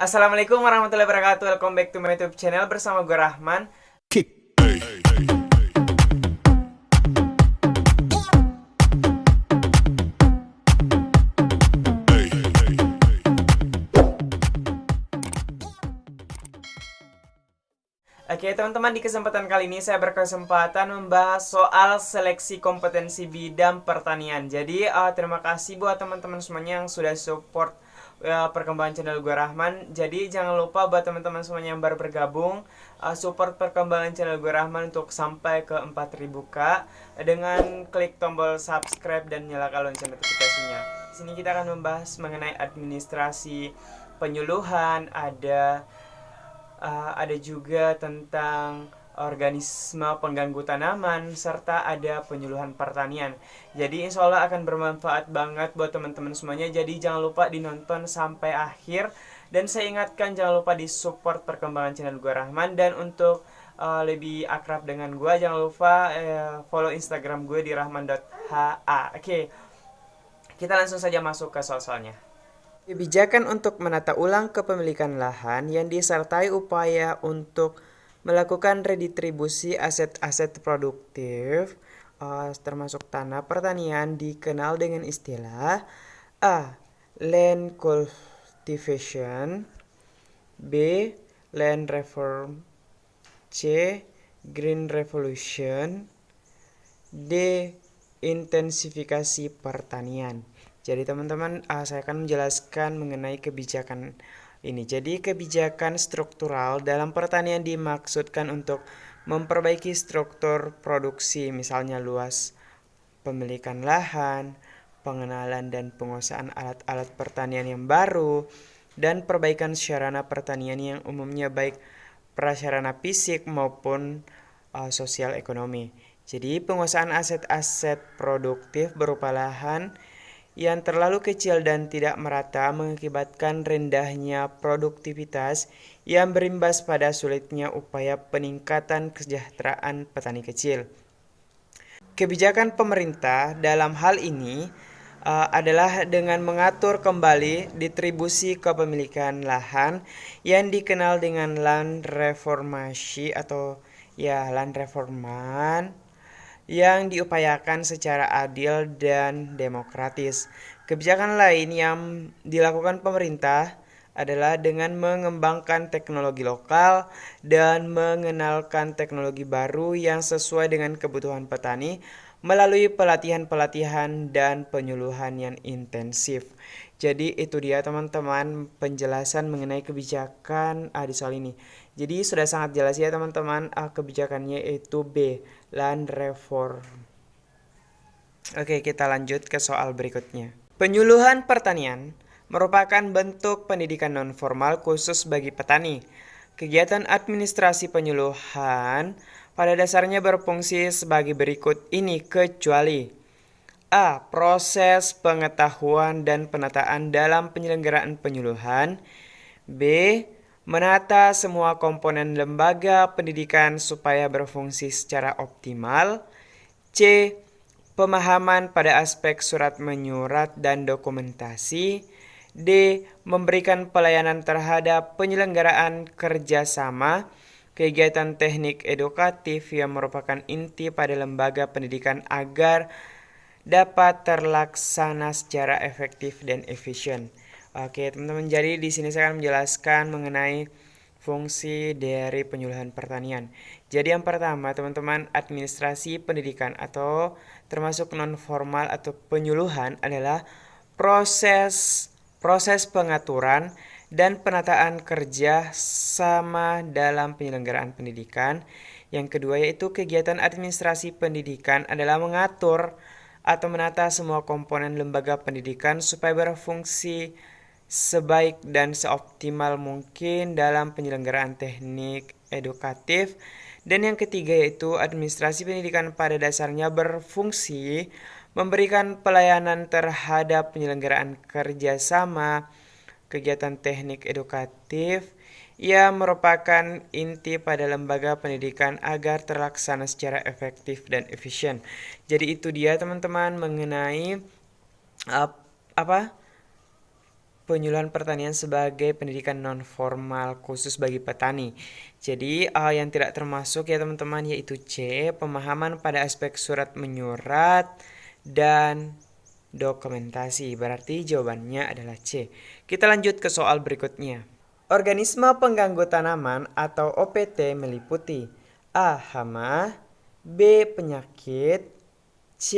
Assalamualaikum warahmatullahi wabarakatuh. Welcome back to my YouTube channel bersama gue Rahman. Oke teman-teman, di kesempatan kali ini saya berkesempatan membahas soal seleksi kompetensi bidang pertanian. Jadi terima kasih buat teman-teman semuanya yang sudah support perkembangan channel gue Rahman. Jadi jangan lupa buat teman-teman semuanya yang baru bergabung, support perkembangan channel gue Rahman untuk sampai ke 4000k dengan klik tombol subscribe dan nyalakan lonceng notifikasinya. Di sini kita akan membahas mengenai administrasi penyuluhan, ada juga tentang organisme pengganggu tanaman, serta ada penyuluhan pertanian. Jadi insya Allah akan bermanfaat banget buat teman-teman semuanya. Jadi jangan lupa dinonton sampai akhir. Dan saya ingatkan jangan lupa di support perkembangan channel gue Rahman. Dan untuk lebih akrab dengan gue, jangan lupa follow Instagram gue di rahman.ha. Oke, kita langsung saja masuk ke soal-soalnya. Kebijakan untuk menata ulang kepemilikan lahan yang disertai upaya untuk melakukan redistribusi aset-aset produktif termasuk tanah pertanian dikenal dengan istilah A. Land cultivation, B. Land reform, C. Green revolution, D. Intensifikasi pertanian. Jadi teman-teman, saya akan menjelaskan mengenai kebijakan ini. Jadi kebijakan struktural dalam pertanian dimaksudkan untuk memperbaiki struktur produksi, misalnya luas pemilikan lahan, pengenalan dan penguasaan alat-alat pertanian yang baru, dan perbaikan sarana pertanian yang umumnya baik prasarana fisik maupun sosial ekonomi. Jadi penguasaan aset-aset produktif berupa lahan yang terlalu kecil dan tidak merata mengakibatkan rendahnya produktivitas yang berimbas pada sulitnya upaya peningkatan kesejahteraan petani kecil. Kebijakan pemerintah dalam hal ini adalah dengan mengatur kembali distribusi kepemilikan lahan yang dikenal dengan land reformasi atau land reforman yang diupayakan secara adil dan demokratis. Kebijakan lain yang dilakukan pemerintah adalah dengan mengembangkan teknologi lokal dan mengenalkan teknologi baru yang sesuai dengan kebutuhan petani melalui pelatihan-pelatihan dan penyuluhan yang intensif. Jadi itu dia teman-teman penjelasan mengenai kebijakan di soal ini. Jadi sudah sangat jelas ya teman-teman, kebijakannya itu B, land reform. Oke, kita lanjut ke soal berikutnya. Penyuluhan pertanian merupakan bentuk pendidikan non-formal khusus bagi petani. Kegiatan administrasi penyuluhan pada dasarnya berfungsi sebagai berikut ini kecuali A. Proses pengetahuan dan penataan dalam penyelenggaraan penyuluhan. B. Menata semua komponen lembaga pendidikan supaya berfungsi secara optimal. C. Pemahaman pada aspek surat menyurat dan dokumentasi. D. Memberikan pelayanan terhadap penyelenggaraan kerjasama kegiatan teknik edukatif yang merupakan inti pada lembaga pendidikan agar dapat terlaksana secara efektif dan efisien. Oke, teman-teman, jadi di sini saya akan menjelaskan mengenai fungsi dari penyuluhan pertanian. Jadi yang pertama, teman-teman, administrasi pendidikan atau termasuk non formal atau penyuluhan adalah proses pengaturan dan penataan kerja sama dalam penyelenggaraan pendidikan. Yang kedua yaitu kegiatan administrasi pendidikan adalah mengatur atau menata semua komponen lembaga pendidikan supaya berfungsi sebaik dan seoptimal mungkin dalam penyelenggaraan teknik edukatif. Dan yang ketiga yaitu administrasi pendidikan pada dasarnya berfungsi memberikan pelayanan terhadap penyelenggaraan kerjasama kegiatan teknik edukatif yang merupakan inti pada lembaga pendidikan agar terlaksana secara efektif dan efisien. Jadi itu dia teman-teman mengenai penyuluhan pertanian sebagai pendidikan non formal khusus bagi petani. Jadi yang tidak termasuk ya teman-teman yaitu C, pemahaman pada aspek surat menyurat dan dokumentasi. Berarti jawabannya adalah C. Kita lanjut ke soal berikutnya. Organisme pengganggu tanaman atau OPT meliputi A. Hama, B. Penyakit, C.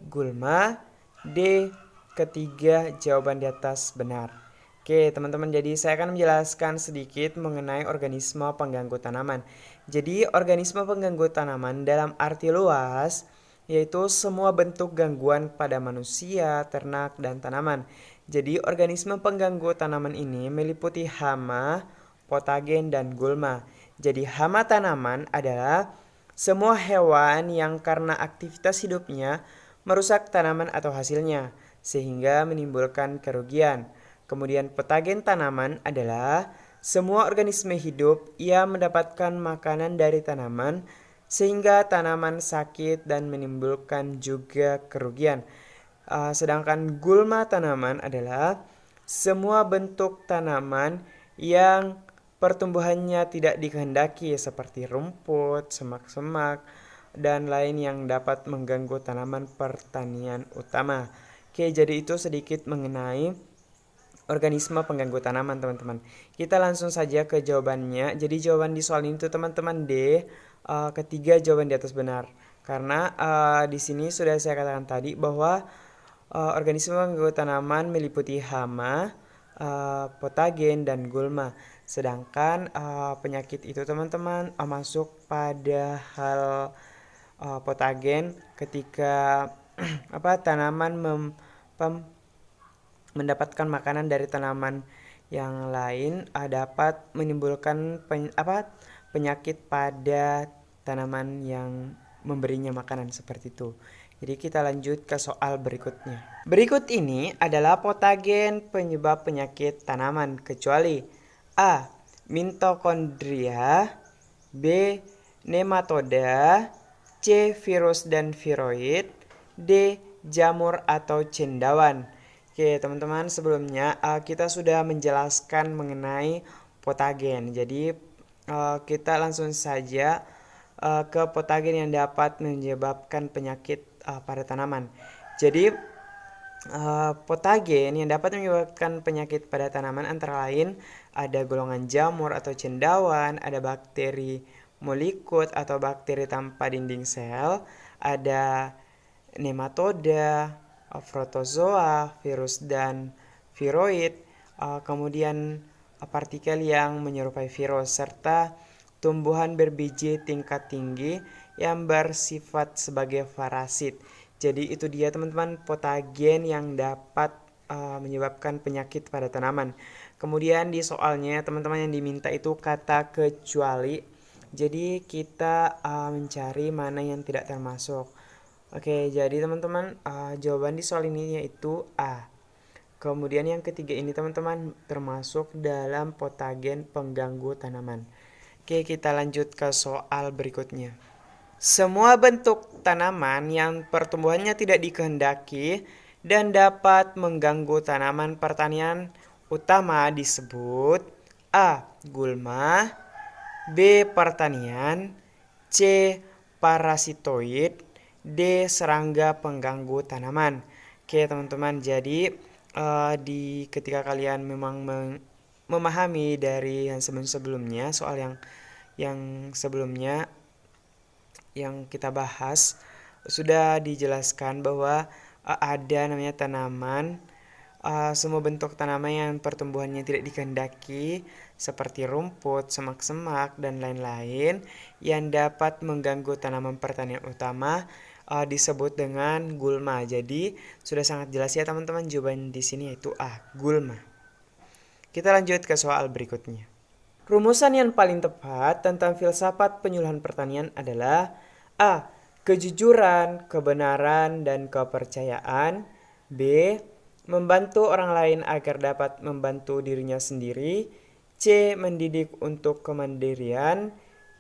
Gulma, D. Ketiga jawaban di atas benar. Oke teman-teman, jadi saya akan menjelaskan sedikit mengenai organisme pengganggu tanaman. Jadi organisme pengganggu tanaman dalam arti luas yaitu semua bentuk gangguan pada manusia, ternak, dan tanaman. Jadi organisme pengganggu tanaman ini meliputi hama, patogen, dan gulma. Jadi hama tanaman adalah semua hewan yang karena aktivitas hidupnya merusak tanaman atau hasilnya, sehingga menimbulkan kerugian. Kemudian patogen tanaman adalah semua organisme hidup yang mendapatkan makanan dari tanaman, sehingga tanaman sakit dan menimbulkan juga kerugian. Sedangkan gulma tanaman adalah semua bentuk tanaman yang pertumbuhannya tidak dikehendaki seperti rumput, semak-semak, dan lain yang dapat mengganggu tanaman pertanian utama. Oke, jadi itu sedikit mengenai organisme pengganggu tanaman teman-teman. Kita langsung saja ke jawabannya. Jadi jawaban di soal ini tuh teman-teman D, ketiga jawaban di atas benar. Karena di sini sudah saya katakan tadi bahwa organisme pengganggu tanaman meliputi hama, patogen, dan gulma. Sedangkan penyakit itu teman-teman masuk pada hal patogen ketika tanaman mendapatkan makanan dari tanaman yang lain dapat menimbulkan penyakit pada tanaman yang memberinya makanan seperti itu. Jadi kita lanjut ke soal berikutnya. Berikut ini adalah patogen penyebab penyakit tanaman kecuali A. Mitokondria, B. Nematoda, C. Virus dan viroid, D. Jamur atau cendawan. Oke teman-teman, sebelumnya kita sudah menjelaskan mengenai patogen. Jadi kita langsung saja ke patogen yang dapat menyebabkan penyakit pada tanaman. Jadi patogen yang dapat menyebabkan penyakit pada tanaman antara lain ada golongan jamur atau cendawan, ada bakteri molikut atau bakteri tanpa dinding sel, ada nematoda, protozoa, virus dan viroid, kemudian partikel yang menyerupai virus, serta tumbuhan berbiji tingkat tinggi yang bersifat sebagai parasit. Jadi itu dia teman-teman patogen yang dapat menyebabkan penyakit pada tanaman. Kemudian di soalnya teman-teman yang diminta itu kata kecuali. Jadi kita mencari mana yang tidak termasuk. Oke, jadi teman-teman jawaban di soal ini yaitu A. Kemudian yang ketiga ini teman-teman termasuk dalam patogen pengganggu tanaman. Oke, kita lanjut ke soal berikutnya. Semua bentuk tanaman yang pertumbuhannya tidak dikehendaki dan dapat mengganggu tanaman pertanian utama disebut A. Gulma, B. Pertanian, C. Parasitoid, D. Serangga pengganggu tanaman. Oke teman-teman, jadi ketika kalian memang memahami dari yang sebelumnya soal yang sebelumnya yang kita bahas sudah dijelaskan bahwa ada namanya tanaman, semua bentuk tanaman yang pertumbuhannya tidak dikehendaki seperti rumput, semak-semak, dan lain-lain yang dapat mengganggu tanaman pertanian utama disebut dengan gulma. Jadi sudah sangat jelas ya teman-teman, jawaban di sini yaitu A, gulma. Kita lanjut ke soal berikutnya. Rumusan yang paling tepat tentang filsafat penyuluhan pertanian adalah A. Kejujuran, kebenaran, dan kepercayaan. B. Membantu orang lain agar dapat membantu dirinya sendiri. C. Mendidik untuk kemandirian.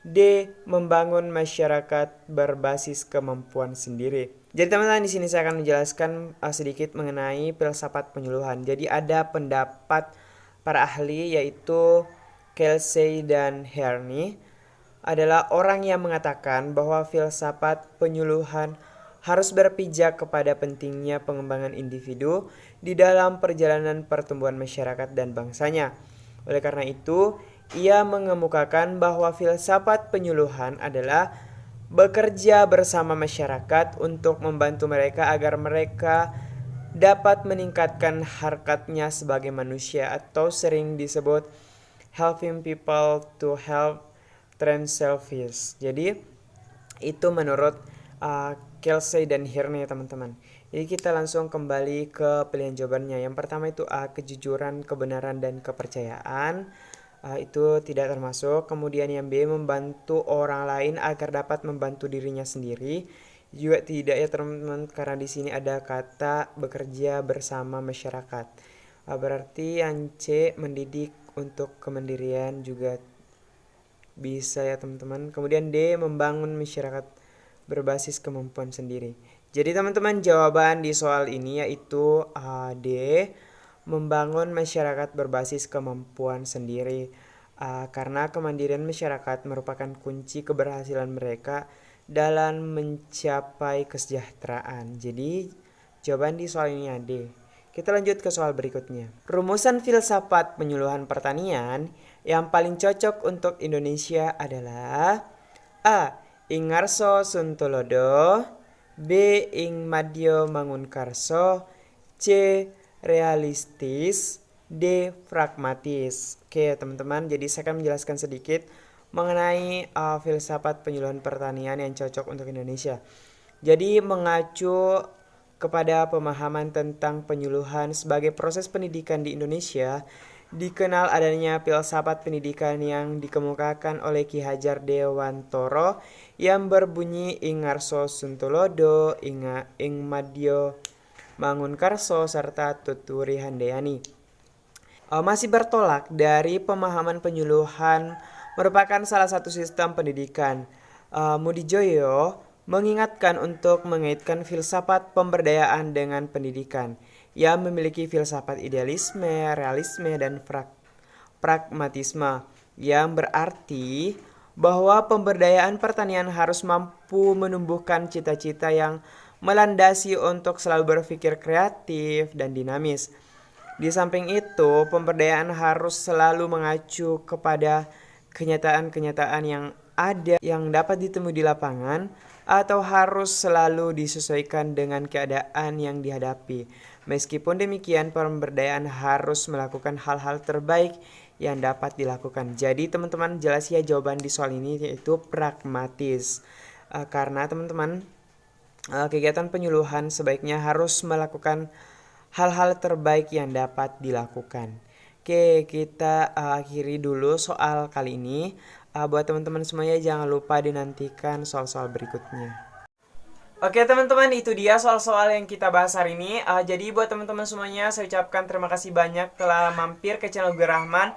D. Membangun masyarakat berbasis kemampuan sendiri. Jadi teman-teman, di sini saya akan menjelaskan sedikit mengenai filsafat penyuluhan. Jadi ada pendapat para ahli yaitu Kelsey dan Herney adalah orang yang mengatakan bahwa filsafat penyuluhan harus berpijak kepada pentingnya pengembangan individu di dalam perjalanan pertumbuhan masyarakat dan bangsanya. Oleh karena itu, ia mengemukakan bahwa filsafat penyuluhan adalah bekerja bersama masyarakat untuk membantu mereka agar mereka dapat meningkatkan harkatnya sebagai manusia, atau sering disebut helping people to help themselves. Jadi itu menurut Kelsey dan Herney, teman-teman. Jadi kita langsung kembali ke pilihan jawabannya. Yang pertama itu A, kejujuran, kebenaran, dan kepercayaan. Itu tidak termasuk. Kemudian yang B, membantu orang lain agar dapat membantu dirinya sendiri. Juga tidak ya teman-teman, karena di sini ada kata bekerja bersama masyarakat. Berarti yang C, mendidik untuk kemandirian, juga bisa ya teman-teman. Kemudian D, membangun masyarakat berbasis kemampuan sendiri. Jadi teman-teman, jawaban di soal ini yaitu D, membangun masyarakat berbasis kemampuan sendiri. Karena kemandirian masyarakat merupakan kunci keberhasilan mereka dalam mencapai kesejahteraan. Jadi jawaban di soal ini D. Kita lanjut ke soal berikutnya. Rumusan filsafat penyuluhan pertanian yang paling cocok untuk Indonesia adalah A, Ingarso Suntulodo, B, Ing Madyo Mangunkarso, C, realistis, D, pragmatis. Oke teman-teman, jadi saya akan menjelaskan sedikit mengenai filsafat penyuluhan pertanian yang cocok untuk Indonesia. Jadi mengacu kepada pemahaman tentang penyuluhan sebagai proses pendidikan di Indonesia, dikenal adanya filsafat pendidikan yang dikemukakan oleh Ki Hajar Dewantoro yang berbunyi Ingarso Suntulodo, Ing Madyo Mangunkarso, serta Tuturi Handayani. Masih bertolak dari pemahaman penyuluhan merupakan salah satu sistem pendidikan. Mudijoyo mengingatkan untuk mengaitkan filsafat pemberdayaan dengan pendidikan yang memiliki filsafat idealisme, realisme, dan pragmatisme, yang berarti bahwa pemberdayaan pertanian harus mampu menumbuhkan cita-cita yang melandasi untuk selalu berpikir kreatif dan dinamis. Di samping itu, pemberdayaan harus selalu mengacu kepada kenyataan-kenyataan yang ada yang dapat ditemui di lapangan, atau harus selalu disesuaikan dengan keadaan yang dihadapi. Meskipun demikian, pemberdayaan harus melakukan hal-hal terbaik yang dapat dilakukan. Jadi teman-teman, jelas ya jawaban di soal ini yaitu pragmatis. Karena teman-teman, kegiatan penyuluhan sebaiknya harus melakukan hal-hal terbaik yang dapat dilakukan. Oke, kita akhiri dulu soal kali ini. Buat teman-teman semuanya, jangan lupa dinantikan soal-soal berikutnya. Oke teman-teman, itu dia soal-soal yang kita bahas hari ini. Jadi buat teman-teman semuanya, saya ucapkan terima kasih banyak telah mampir ke channel Gue Rahman.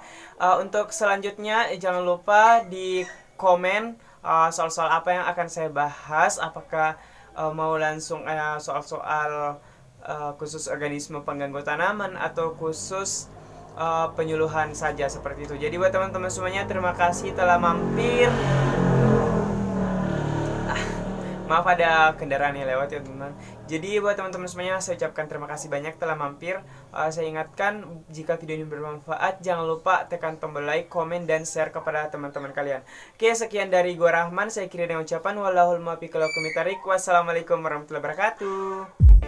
Untuk selanjutnya, jangan lupa di komen soal-soal apa yang akan saya bahas. Apakah mau langsung soal-soal khusus organisme pengganggu tanaman, atau khusus penyuluhan saja seperti itu. Jadi buat teman-teman semuanya, terima kasih telah mampir. Maaf ada kendaraan yang lewat ya teman-teman. Jadi buat teman-teman semuanya, saya ucapkan terima kasih banyak telah mampir. Saya ingatkan, jika video ini bermanfaat, jangan lupa tekan tombol like, komen, dan share kepada teman-teman kalian. Oke, sekian dari Gue Rahman. Saya kira dengan ucapan wallahul muwaffiq ila aqwamit thoriq. Wassalamualaikum warahmatullahi wabarakatuh.